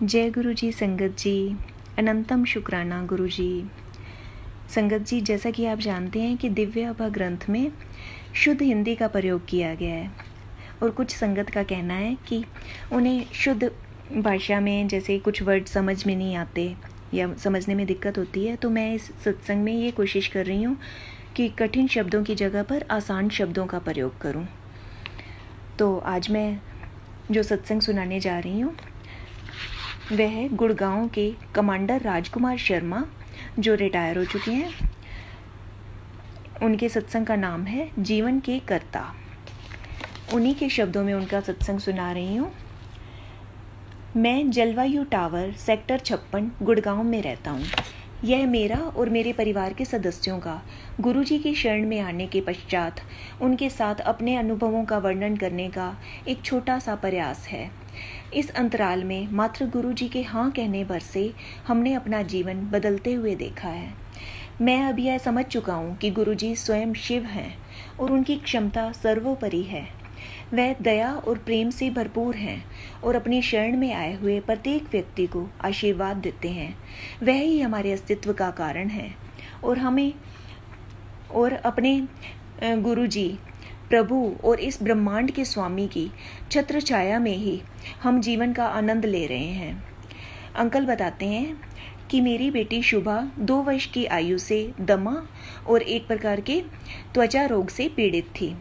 जय गुरु जी। संगत जी, अनंतम शुक्राना गुरु जी। संगत जी, जैसा कि आप जानते हैं कि दिव्य अभा ग्रंथ में शुद्ध हिंदी का प्रयोग किया गया है और कुछ संगत का कहना है कि उन्हें शुद्ध भाषा में जैसे कुछ वर्ड समझ में नहीं आते या समझने में दिक्कत होती है, तो मैं इस सत्संग में ये कोशिश कर रही हूँ कि कठिन शब्दों की जगह पर आसान शब्दों का प्रयोग करूँ। तो आज मैं जो सत्संग सुनाने जा रही हूँ वह है गुड़गांव के कमांडर राजकुमार शर्मा, जो रिटायर हो चुके हैं। उनके सत्संग का नाम है जीवन के कर्ता। उन्हीं के शब्दों में उनका सत्संग सुना रही हूँ। मैं जलवायु टावर सेक्टर 56 गुड़गांव में रहता हूँ। यह मेरा और मेरे परिवार के सदस्यों का गुरुजी की शरण में आने के पश्चात उनके साथ अपने अनुभवों का वर्णन करने का एक छोटा सा प्रयास है। इस अंतराल में मात्र गुरुजी के हाँ कहने भर से हमने अपना जीवन बदलते हुए देखा है। मैं अब यह समझ चुका हूँ कि गुरुजी स्वयं शिव हैं और उनकी क्षमता सर्वोपरि है। वह दया और प्रेम से भरपूर हैं और अपनी शरण में आए हुए प्रत्येक व्यक्ति को आशीर्वाद देते हैं। वह ही हमारे अस्तित्व का कारण है और हमें और अपने गुरुजी प्रभु और इस ब्रह्मांड के स्वामी की छत्र छाया में ही हम जीवन का आनंद ले रहे हैं। अंकल बताते हैं कि मेरी बेटी शुभा 2 वर्ष की आयु से दमा और एक प्रकार के त्वचा रोग से पीड़ित थी।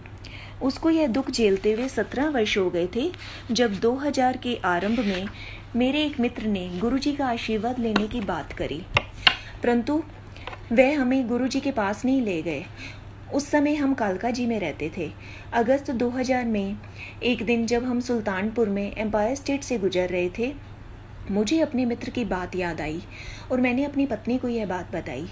उसको यह दुख झेलते हुए 17 वर्ष हो गए थे जब 2000 के आरंभ में मेरे एक मित्र ने गुरुजी का आशीर्वाद लेने की बात करी, परंतु वह हमें गुरुजी के पास नहीं ले गए। उस समय हम कालका जी में रहते थे। अगस्त 2000 में एक दिन जब हम सुल्तानपुर में एम्पायर स्टेट से गुजर रहे थे, मुझे अपने मित्र की बात याद आई और मैंने अपनी पत्नी को यह बात बताई।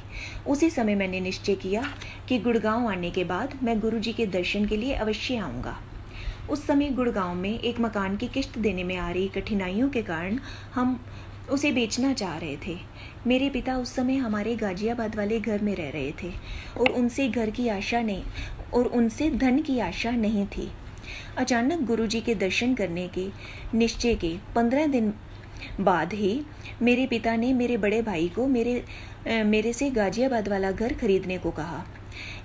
उसी समय मैंने निश्चय किया कि गुड़गांव आने के बाद मैं गुरुजी के दर्शन के लिए अवश्य आऊँगा। उस समय गुड़गांव में एक मकान की किश्त देने में आ रही कठिनाइयों के कारण हम उसे बेचना चाह रहे थे। मेरे पिता उस समय हमारे गाजियाबाद वाले घर में रह रहे थे और उनसे धन की आशा नहीं थी। अचानक गुरुजी के दर्शन करने के निश्चय के 15 दिन बाद ही मेरे पिता ने मेरे बड़े भाई को मेरे से गाजियाबाद वाला घर खरीदने को कहा।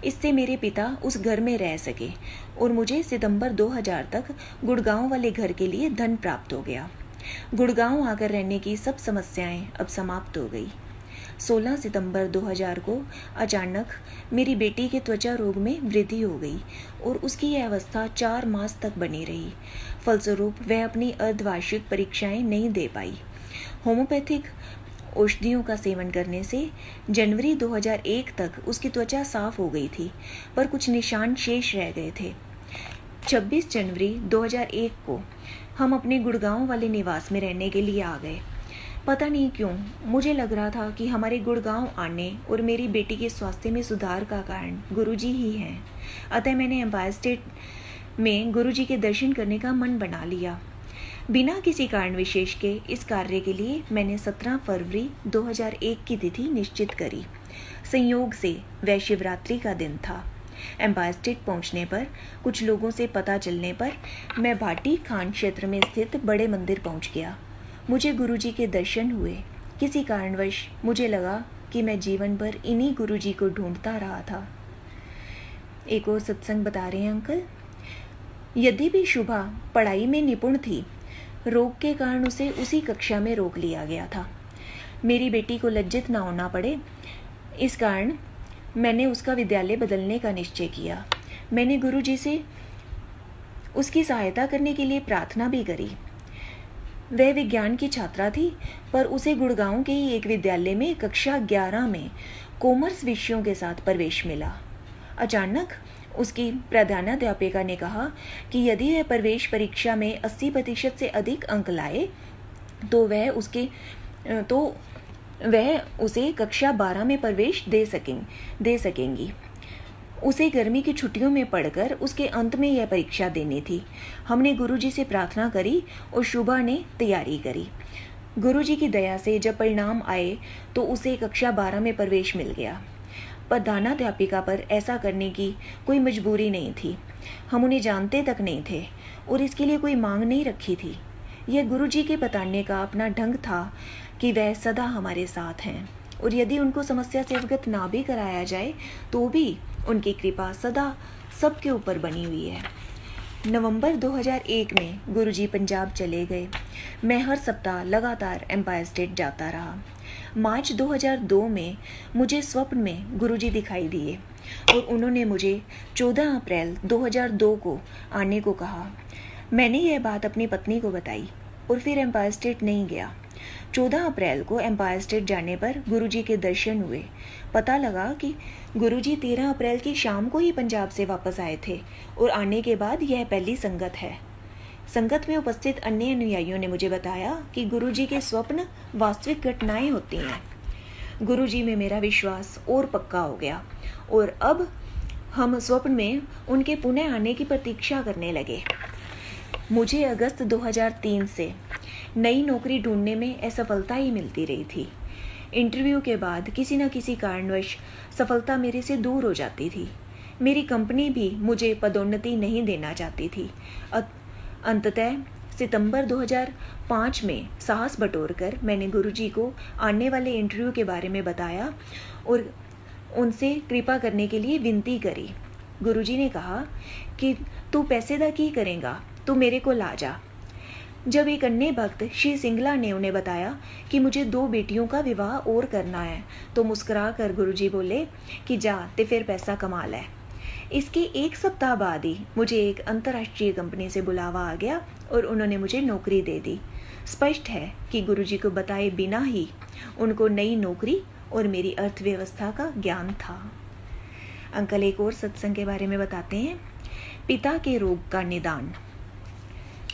इससे मेरे पिता उस घर में रह सके और मुझे सितंबर 2000 तक गुड़गांव वाले घर के लिए धन प्राप्त हो गया। गुड़गांव आकर रहने की सब समस्याएं अब समाप्त हो गई। 16 सितंबर 2000 को अचानक मेरी बेटी के त्वचा रोग में वृद्धि हो गई और उसकी यह अवस्था 4 मास तक बनी रही। फलस्वरूप वह अपनी अर्धवार्षिक परीक्षाएं नहीं दे पाई। होम्योपैथिक औषधियों का सेवन करने से जनवरी 2001 तक उसकी त्वचा साफ हो गई थी, पर कुछ निशान शेष रह गए थे। 26 जनवरी 2001 को हम अपने गुड़गांव वाले निवास में रहने के लिए आ गए। पता नहीं क्यों मुझे लग रहा था कि हमारे गुड़गांव आने और मेरी बेटी के स्वास्थ्य में सुधार का कारण गुरुजी ही हैं। अतः मैंने एम्पायर स्टेट में गुरुजी के दर्शन करने का मन बना लिया। बिना किसी कारण विशेष के इस कार्य के लिए मैंने 17 फरवरी 2001 की तिथि निश्चित करी। संयोग से वह शिवरात्रि का दिन था। एम्पायर स्टेट पहुंचने पर कुछ लोगों से पता चलने पर मैं भाटी खान क्षेत्र में स्थित बड़े मंदिर पहुंच गया। मुझे गुरुजी के दर्शन हुए। किसी कारणवश मुझे लगा कि मैं जीवन भर इन्हीं गुरुजी को ढूंढता रहा था। एक और सत्संग बता रहे हैं अंकल। यदि भी शुभा पढ़ाई में निपुण थी, रोग के कारण उसे उसी कक्षा में रोक लिया गया था। मेरी बेटी को लज्जित ना होना पड़े, इस कारण मैंने उसका विद्यालय बदलने का निश्चय किया। मैंने गुरुजी से उसकी सहायता करने के लिए प्रार्थना भी करी। वह विज्ञान की छात्रा थी, पर उसे गुड़गांव के ही एक विद्यालय में कक्षा 11 में कॉमर्स विषयों के साथ प्रवेश मिला। अचानक उसकी प्रधानाध्यापिका ने कहा कि यदि वह प्रवेश परीक्षा में 80% से अधिक अंक लाए तो वह उसे कक्षा 12 में प्रवेश दे सकेंगी। उसे गर्मी की छुट्टियों में पढ़कर उसके अंत में यह परीक्षा देनी थी। हमने गुरुजी से प्रार्थना करी और शुभा ने तैयारी करी। गुरुजी की दया से जब परिणाम आए तो उसे कक्षा 12 में प्रवेश मिल गया। प्रधानाध्यापिका पर ऐसा करने की कोई मजबूरी नहीं थी। हम उन्हें जानते तक नहीं थे और इसके लिए कोई मांग नहीं रखी थी। यह गुरुजी के बताने का अपना ढंग था कि वह सदा हमारे साथ हैं, और यदि उनको समस्या से अवगत ना भी कराया जाए तो भी उनकी कृपा सदा सबके ऊपर बनी हुई है। नवंबर 2001 में गुरुजी पंजाब चले गए। मैं हर सप्ताह लगातार एम्पायर स्टेट जाता रहा। मार्च 2002 में मुझे स्वप्न में गुरुजी दिखाई दिए और उन्होंने मुझे 14 अप्रैल 2002 को आने को कहा। मैंने यह बात अपनी पत्नी को बताई और फिर एम्पायर स्टेट नहीं गया। 14 अप्रैल को एम्पायर स्टेट जाने पर गुरुजी के दर्शन हुए। पता लगा कि गुरुजी 13 अप्रैल की शाम को ही पंजाब से वापस आए थे और आने के बाद यह पहली संगत है। संगत में उपस्थित अन्य अनुयायियों ने मुझे बताया कि गुरुजी के स्वप्न वास्तविक घटनाएं होती हैं। गुरुजी में मेरा विश्वास और पक्का हो गया और अब हम स्वप्न में उनके पुनः आने की प्रतीक्षा करने लगे। मुझे अगस्त 2003 से नई नौकरी ढूंढने में असफलता ही मिलती रही थी। इंटरव्यू के बाद किसी न किसी कारणवश सफलता मेरे से दूर हो जाती थी। मेरी कंपनी भी मुझे पदोन्नति नहीं देना चाहती थी। अंततः सितंबर 2005 में साहस बटोरकर मैंने गुरुजी को आने वाले इंटरव्यू के बारे में बताया और उनसे कृपा करने के लिए विनती करी। गुरुजी ने कहा कि तू पैसेदा की करेगा, तू मेरे को ला जा। जब एक अन्य भक्त श्री सिंगला ने उन्हें बताया कि मुझे 2 बेटियों का विवाह और करना है, तो मुस्कुरा कर गुरुजी बोले कि जा ते फिर पैसा कमा ले। इसके 1 सप्ताह बाद ही मुझे एक अंतर्राष्ट्रीय कंपनी से बुलावा आ गया और उन्होंने मुझे नौकरी दे दी। स्पष्ट है कि गुरुजी को बताए बिना ही उनको नई नौकरी और मेरी अर्थव्यवस्था का ज्ञान था। अंकल एक और सत्संग के बारे में बताते हैं। पिता के रोग का निदान।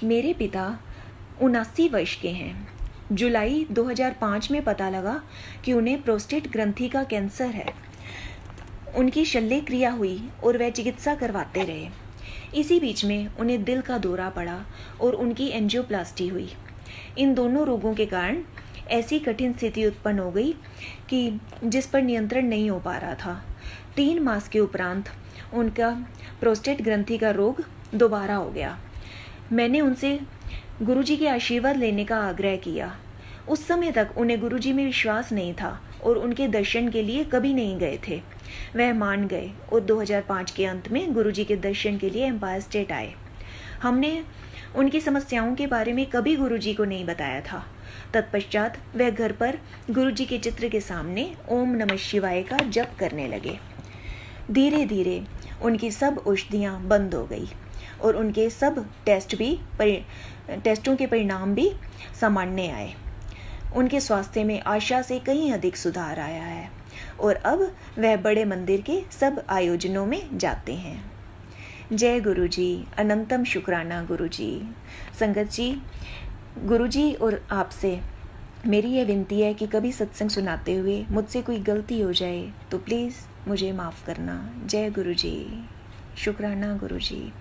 मेरे पिता 79 वर्ष के हैं। जुलाई 2005 में पता लगा कि उन्हें प्रोस्टेट ग्रंथि का कैंसर है। उनकी शल्य क्रिया हुई और वह चिकित्सा करवाते रहे। इसी बीच में उन्हें दिल का दौरा पड़ा और उनकी एंजियोप्लास्टी हुई। इन दोनों रोगों के कारण ऐसी कठिन स्थिति उत्पन्न हो गई कि जिस पर नियंत्रण नहीं हो पा रहा था। 3 मास के उपरांत उनका प्रोस्टेट ग्रंथि का रोग दोबारा हो गया। मैंने उनसे गुरुजी के आशीर्वाद लेने का आग्रह किया। उस समय तक उन्हें गुरुजी में विश्वास नहीं था और उनके दर्शन के लिए कभी नहीं गए थे। वह मान गए और 2005 के अंत में गुरुजी के दर्शन के लिए एम्पायर स्टेट आए। हमने उनकी समस्याओं के बारे में कभी गुरुजी को नहीं बताया था। तत्पश्चात वह घर पर गुरुजी के चित्र के सामने ओम नमः शिवाय का जप करने लगे। धीरे धीरे उनकी सब औषधियाँ बंद हो गई और उनके सब टेस्टों के परिणाम भी सामान्य आए। उनके स्वास्थ्य में आशा से कहीं अधिक सुधार आया है और अब वह बड़े मंदिर के सब आयोजनों में जाते हैं। जय गुरुजी, अनंतम शुक्राना गुरुजी। संगत जी, गुरुजी और आपसे मेरी यह विनती है कि कभी सत्संग सुनाते हुए मुझसे कोई गलती हो जाए तो प्लीज़ मुझे माफ़ करना। जय गुरुजी, शुक्राना गुरुजी।